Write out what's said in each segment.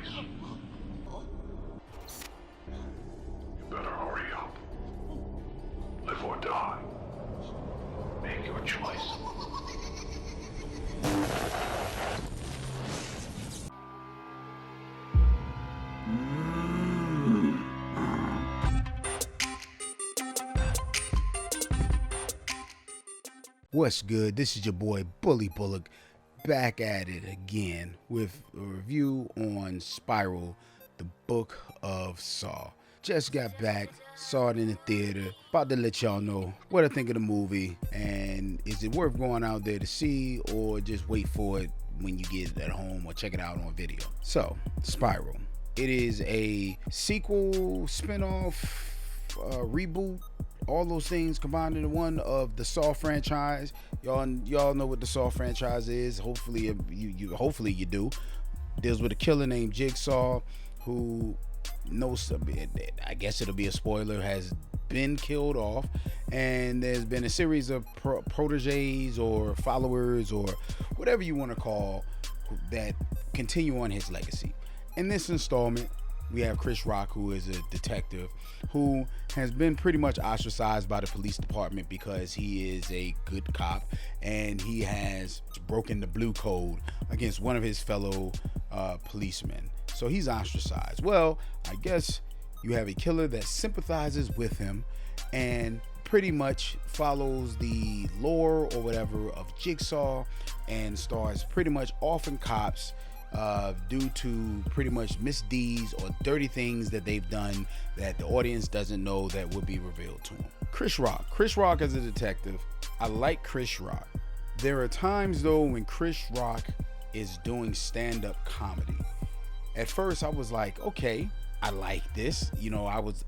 choice. You better hurry up. Live or die. Make your choice. What's good? This is your boy Bully Bullock, back at it again with a review on Spiral, the Book of Saw. Just got back, saw it in the theater, about to let y'all know what I think of the movie, and is it worth going out there to see, or just wait for it when you get it at home or check it out on video. So, Spiral. It is a sequel, spin-off, reboot, all those things combined into one of the Saw franchise. Y'all know what the Saw franchise is. Hopefully you do. Deals with a killer named Jigsaw, who knows, I guess it'll be a spoiler, has been killed off, and there's been a series of proteges or followers or whatever you want to call that continue on his legacy. In this installment, we have Chris Rock, who is a detective who has been pretty much ostracized by the police department because he is a good cop and he has broken the blue code against one of his fellow policemen. So he's ostracized. Well, I guess you have a killer that sympathizes with him and pretty much follows the lore or whatever of Jigsaw and starts pretty much offing cops due to pretty much misdeeds or dirty things that they've done that the audience doesn't know that will be revealed to them. Chris Rock as a detective. I like Chris Rock. There are times though when Chris Rock is doing stand-up comedy. At first I was like, okay, I like this.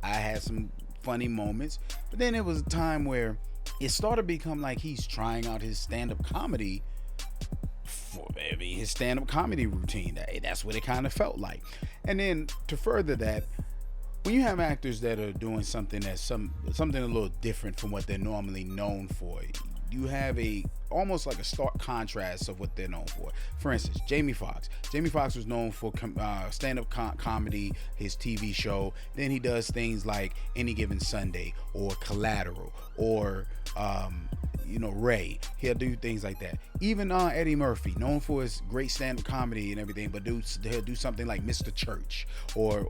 I had some funny moments, but then it was a time where it started to become like he's trying out his stand-up comedy for his stand-up comedy routine. That's what it kind of felt like. And then to further that, when you have actors that are doing something that's something a little different from what they're normally known for, you have almost like a stark contrast of what they're known for. For instance, Jamie Foxx. Jamie Foxx was known for stand-up comedy, his TV show. Then he does things like Any Given Sunday or Collateral or Ray. He'll do things like that. Even Eddie Murphy, known for his great stand-up comedy and everything, but he'll do something like Mr. Church or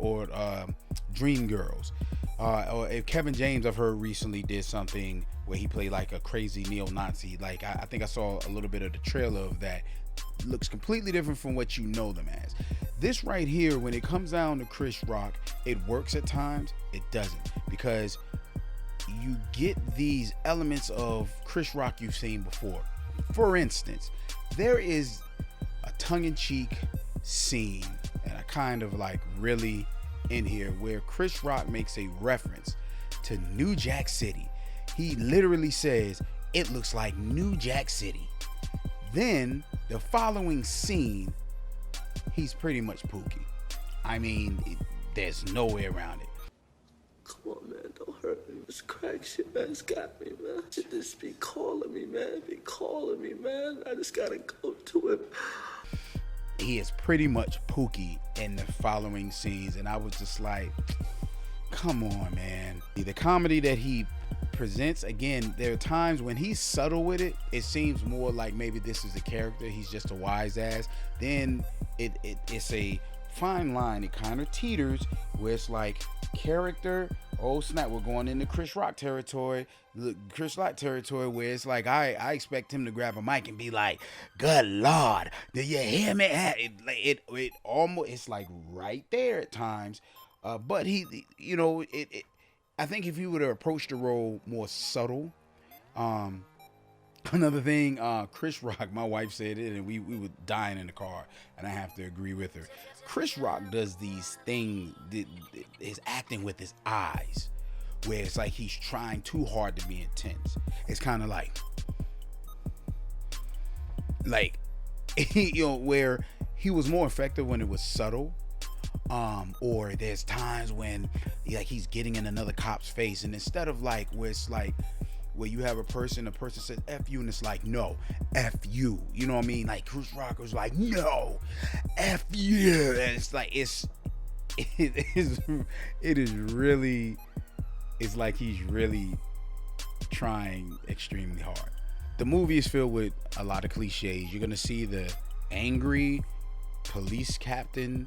Dreamgirls. Or if Kevin James, I've heard recently, did something where he played like a crazy neo-Nazi. Like I think I saw a little bit of the trailer of that. Looks completely different from what you know them as. This right here, when it comes down to Chris Rock, it works at times, it doesn't, because you get these elements of Chris Rock you've seen before. For instance, there is a tongue-in-cheek scene, and I kind of like really in here, where Chris Rock makes a reference to New Jack City. He literally says, "It looks like New Jack City." Then the following scene, he's pretty much Pookie. I mean, there's no way around it. Come on, man, don't hurt me. This crack shit, man, it's got me, man. Shit just be calling me, man. Be calling me, man. I just gotta go to it. He is pretty much Pookie in the following scenes, and I was just like, come on, man. The comedy that he presents, again, there are times when he's subtle with it. It seems more like maybe this is a character. He's just a wise ass. Then it's a fine line. It kind of teeters where it's like character, oh snap, we're going into Chris Rock territory, where it's like I expect him to grab a mic and be like, "Good Lord, do you hear me?" It almost, it's like right there at times, but I think if he would have approached the role more subtle. Another thing, Chris Rock, my wife said it, and we were dying in the car, and I have to agree with her. Chris Rock does these things, his acting with his eyes, where it's like he's trying too hard to be intense. It's kind of like, where he was more effective when it was subtle. Or there's times when he's getting in another cop's face, and instead of like where it's like where you have a person says F you, and it's like, no, F you. You know what I mean? Like Chris Rock was like, no, F you. And it's like, it is really, it's like he's really trying extremely hard. The movie is filled with a lot of cliches. You're gonna see the angry police captain.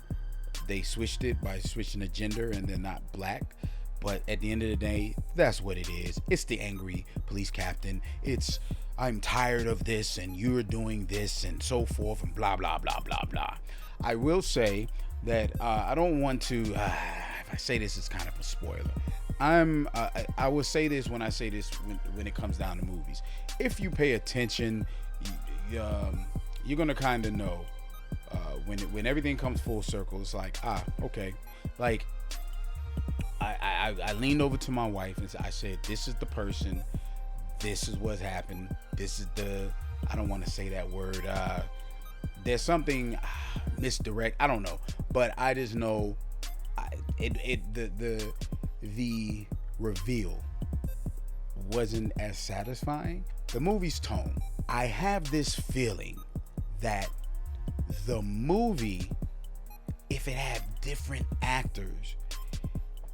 They switched it by switching the gender, and they're not black. But at the end of the day, that's what it is. It's the angry police captain. It's, I'm tired of this, and you're doing this, and so forth, and blah, blah, blah, blah, blah. I will say that I don't want to, if I say this, it's kind of a spoiler. I will say this when I say this when it comes down to movies. If you pay attention, you're going to kind of know when everything comes full circle. It's like, okay. Like, I leaned over to my wife and I said, this is the person, this is what's happened, this is the, I don't want to say that word, there's something misdirect, I don't know, but I just know the reveal wasn't as satisfying. The movie's tone, I have this feeling that the movie, if it had different actors,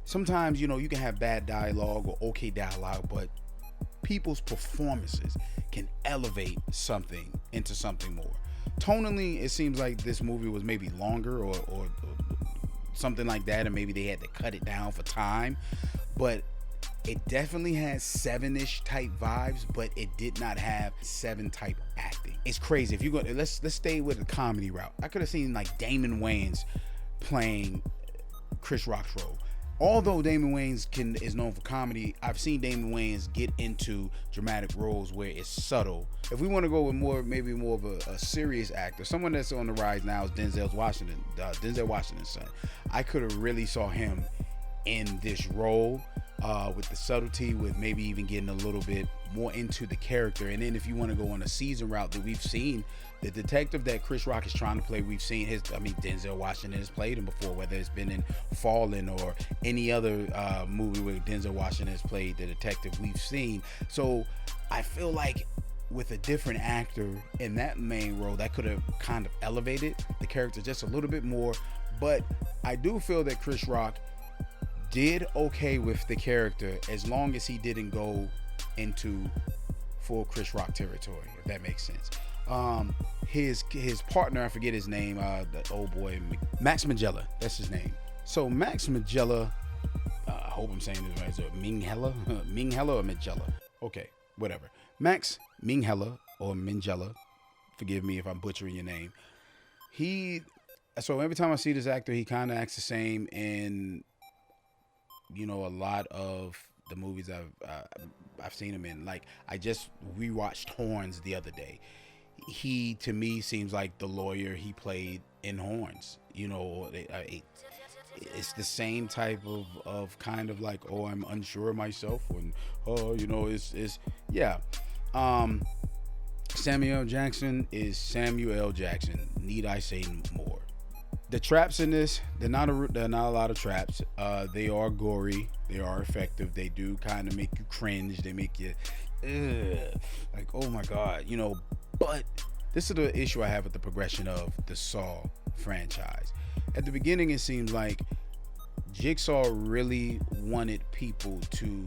sometimes, you can have bad dialogue or okay dialogue, but people's performances can elevate something into something more. Tonally, it seems like this movie was maybe longer or something like that, and maybe they had to cut it down for time, but it definitely has 7-ish type vibes, but it did not have 7 type acting. It's crazy. If you go, let's stay with the comedy route. I could have seen like Damon Wayans playing Chris Rock's role. Although Damon Wayans is known for comedy, I've seen Damon Wayans get into dramatic roles where it's subtle. If we want to go with maybe more of a serious actor, someone that's on the rise now is Denzel Washington's son. I could have really saw him in this role with the subtlety, with maybe even getting a little bit more into the character. And then if you want to go on a season route that we've seen, the detective that Chris Rock is trying to play, we've seen Denzel Washington has played him before, whether it's been in Fallen or any other movie where Denzel Washington has played the detective we've seen. So I feel like with a different actor in that main role, that could have kind of elevated the character just a little bit more. But I do feel that Chris Rock did okay with the character as long as he didn't go into full Chris Rock territory, if that makes sense. His partner, I forget his name, the old boy, Max Minghella, that's his name. So Max Minghella, I hope I'm saying this right, is it Minghella? Minghella or Minghella? Okay, whatever. Max Minghella or Minghella, forgive me if I'm butchering your name. So every time I see this actor, he kind of acts the same in, a lot of the movies I've seen him in. Like, I just rewatched Horns the other day. He, to me, seems like the lawyer he played in Horns. It's the same type of kind of like, oh, I'm unsure of myself, and yeah. Samuel L. Jackson is Samuel L. Jackson. Need I say more? The traps in this, they're not a lot of traps. They are gory. They are effective. They do kind of make you cringe. They make you, like, oh my God, But this is the issue I have with the progression of the Saw franchise. At the beginning, it seems like Jigsaw really wanted people to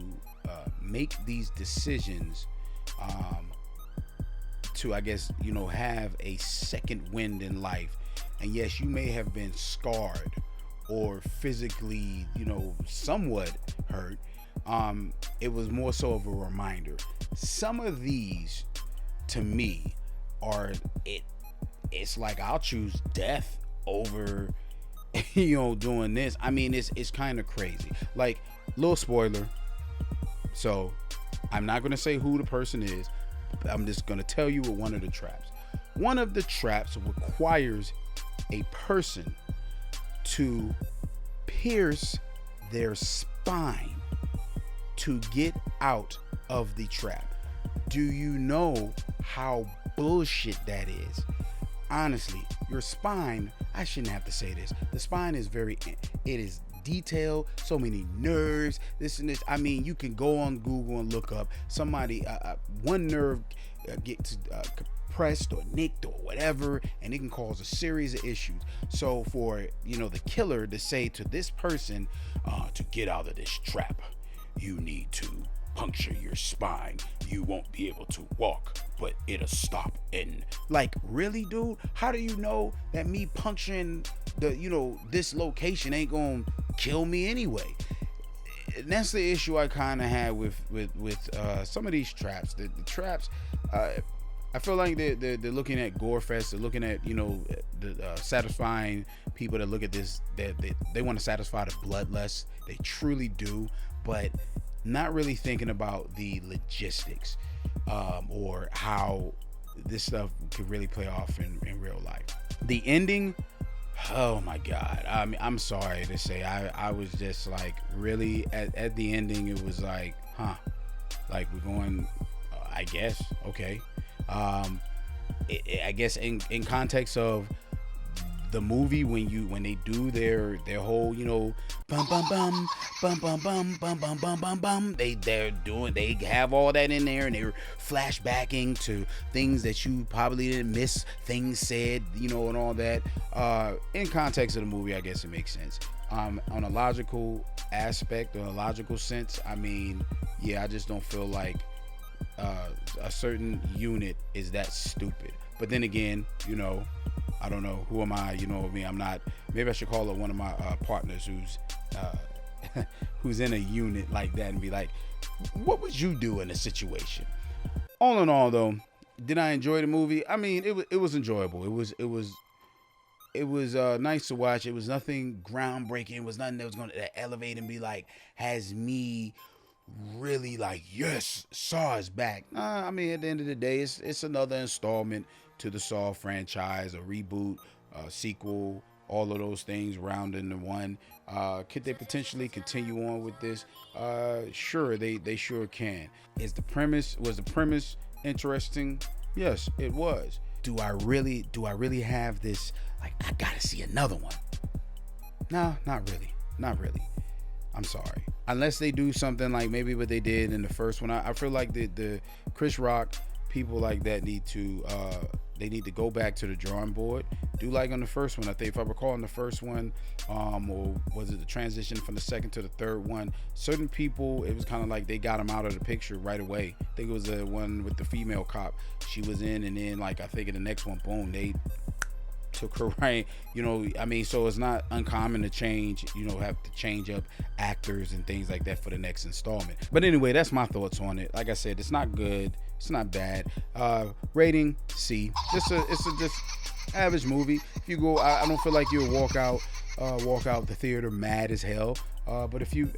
make these decisions to, I guess, have a second wind in life. And yes, you may have been scarred or physically, somewhat hurt. It was more so of a reminder. Some of these, to me, it's like, I'll choose death over, doing this. I mean, it's kind of crazy. Like, little spoiler. So, I'm not going to say who the person is. I'm just going to tell you one of the traps. One of the traps requires a person to pierce their spine to get out of the trap. Do you know how bullshit that is? Honestly, your spine, I shouldn't have to say this. The spine is detail, so many nerves, this and this. I mean, you can go on Google and look up somebody, one nerve gets compressed or nicked or whatever, and it can cause a series of issues. So for, the killer to say to this person, to get out of this trap, you need to puncture your spine. You won't be able to walk, but it'll stop. And like, really, dude? How do you know that me puncturing this location ain't gonna kill me anyway? And that's the issue I kind of had with some of these traps. The traps, I feel like they're looking at gore fest. They're looking at the satisfying people that look at this. That they want to satisfy the bloodlust. They truly do, but not really thinking about the logistics, or how this stuff could really play off in real life. The ending, oh my God. I mean, I'm sorry to say, I was just like, really, at the ending, it was like, like we're going, I guess, okay. I guess in context of the movie, when they do their whole bum bum bum bum bum bum bum bum bum bum bum, they have all that in there, and they're flashbacking to things that you probably didn't miss, things said, and all that. In context of the movie, I guess it makes sense. On a logical aspect, or a logical sense, I mean, yeah, I just don't feel like a certain unit is that stupid. But then again, I don't know, who am I? I'm not. Maybe I should call up one of my partners who's in a unit like that and be like, what would you do in a situation? All in all, though, did I enjoy the movie? I mean, it was enjoyable. It was nice to watch. It was nothing groundbreaking. It was nothing that was going to elevate and be like, has me really like, yes, Saw is back. I mean, at the end of the day, it's another installment to the Saw franchise, a reboot, sequel, all of those things round into one. Could they potentially continue on with this? Sure, they sure can. Was the premise interesting? Yes, it was. Do I really have this, like, I gotta see another one? No, not really. I'm sorry. Unless they do something like maybe what they did in the first one. I feel like the Chris Rock, people like that need to go back to the drawing board. Do like on the first one. I think, if I recall, in the first one, or was it the transition from the second to the third one, certain people, it was kind of like they got them out of the picture right away. I think it was the one with the female cop. She was in, and then, like, I think in the next one, boom, they took her right. I mean, so it's not uncommon to change, have to change up actors and things like that for the next installment. But anyway, that's my thoughts on it. Like I said, it's not good, it's not bad. Rating C. It's a just average movie. If you go, I don't feel like you'll walk out the theater mad as hell. But if you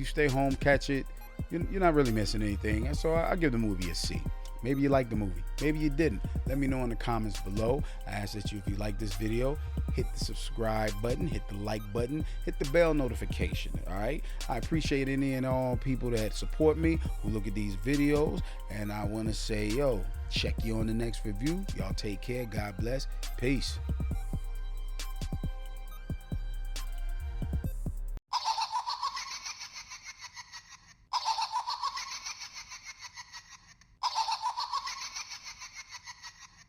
stay home, catch it, you're not really missing anything. So I give the movie a C. Maybe you liked the movie, maybe you didn't. Let me know in the comments below. I ask that if you like this video, hit the subscribe button, hit the like button, hit the bell notification. All right, I appreciate any and all people that support me, who look at these videos, and I want to say, check you on the next review. Y'all take care. God bless. Peace.